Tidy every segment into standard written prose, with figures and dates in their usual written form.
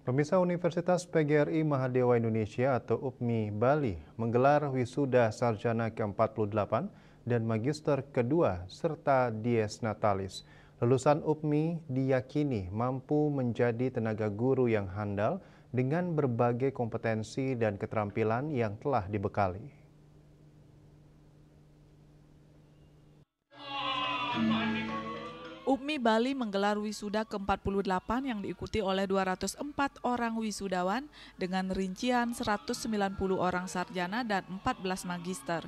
Pemirsa Universitas PGRI Mahadewa Indonesia atau UPMI Bali menggelar wisuda sarjana ke-48 dan magister kedua serta dies natalis. Lulusan UPMI diyakini mampu menjadi tenaga guru yang handal dengan berbagai kompetensi dan keterampilan yang telah dibekali. UPMI Bali menggelar wisuda ke-48 yang diikuti oleh 204 orang wisudawan dengan rincian 190 orang sarjana dan 14 magister.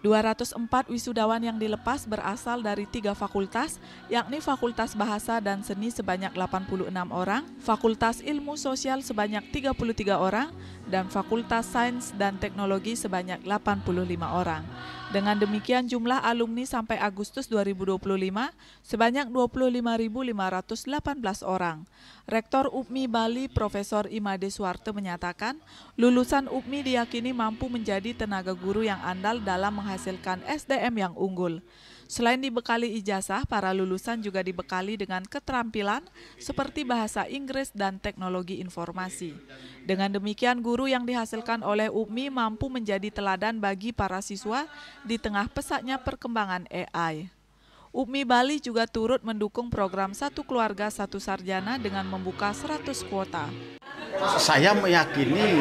204 wisudawan yang dilepas berasal dari 3 fakultas, yakni Fakultas Bahasa dan Seni sebanyak 86 orang, Fakultas Ilmu Sosial sebanyak 33 orang, dan Fakultas Sains dan Teknologi sebanyak 85 orang. Dengan demikian jumlah alumni sampai Agustus 2025 sebanyak 25.518 orang. Rektor UPMI Bali Profesor Imade Suwarte menyatakan, lulusan UPMI diyakini mampu menjadi tenaga guru yang andal dalam menghasilkan SDM yang unggul. Selain dibekali ijazah, para lulusan juga dibekali dengan keterampilan seperti bahasa Inggris dan teknologi informasi. Dengan demikian, guru yang dihasilkan oleh UPMI mampu menjadi teladan bagi para siswa di tengah pesatnya perkembangan AI. UPMI Bali juga turut mendukung program Satu Keluarga Satu Sarjana dengan membuka 100 kuota. Saya meyakini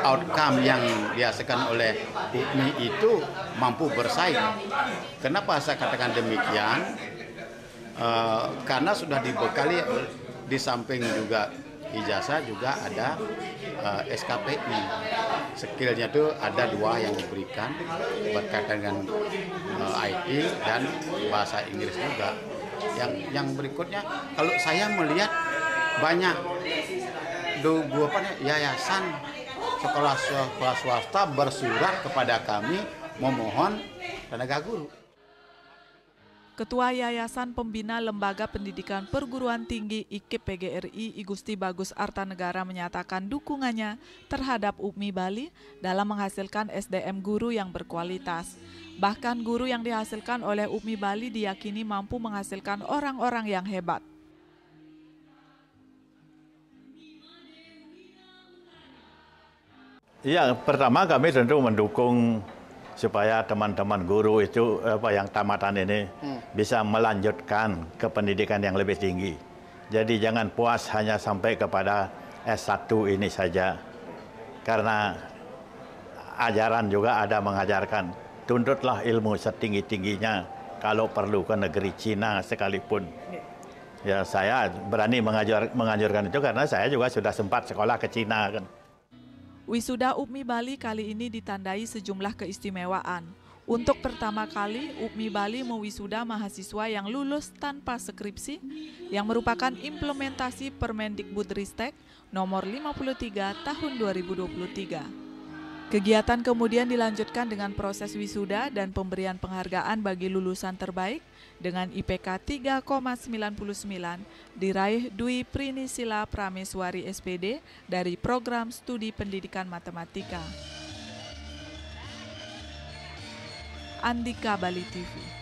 outcome yang dihasilkan oleh UPMI itu mampu bersaing. Kenapa saya katakan demikian? Karena sudah dibekali di samping juga ijazah juga ada SKPI. Skillnya itu ada 2 yang diberikan berkaitan dengan IT dan bahasa Inggris juga. Yang berikutnya, kalau saya melihat banyak yayasan sekolah swasta bersurat kepada kami memohon tenaga guru. Ketua Yayasan Pembina Lembaga Pendidikan Perguruan Tinggi IKIP PGRI Igusti Bagus Artanegara menyatakan dukungannya terhadap UPMI Bali dalam menghasilkan SDM guru yang berkualitas. Bahkan guru yang dihasilkan oleh UPMI Bali diyakini mampu menghasilkan orang-orang yang hebat. Ya, pertama kami tentu mendukung supaya teman-teman guru itu yang tamatan ini bisa melanjutkan ke pendidikan yang lebih tinggi. Jadi jangan puas hanya sampai kepada S1 ini saja. Karena ajaran juga ada mengajarkan, tuntutlah ilmu setinggi-tingginya kalau perlu ke negeri Cina sekalipun. Ya, saya berani menganjurkan itu karena saya juga sudah sempat sekolah ke Cina kan. Wisuda UPMI Bali kali ini ditandai sejumlah keistimewaan. Untuk pertama kali, UPMI Bali mewisuda mahasiswa yang lulus tanpa skripsi, yang merupakan implementasi Permendikbudristek nomor 53 tahun 2023. Kegiatan kemudian dilanjutkan dengan proses wisuda dan pemberian penghargaan bagi lulusan terbaik dengan IPK 3,99 diraih Dwi Prinisila Prameswari SPD dari Program Studi Pendidikan Matematika. Andika Bali TV.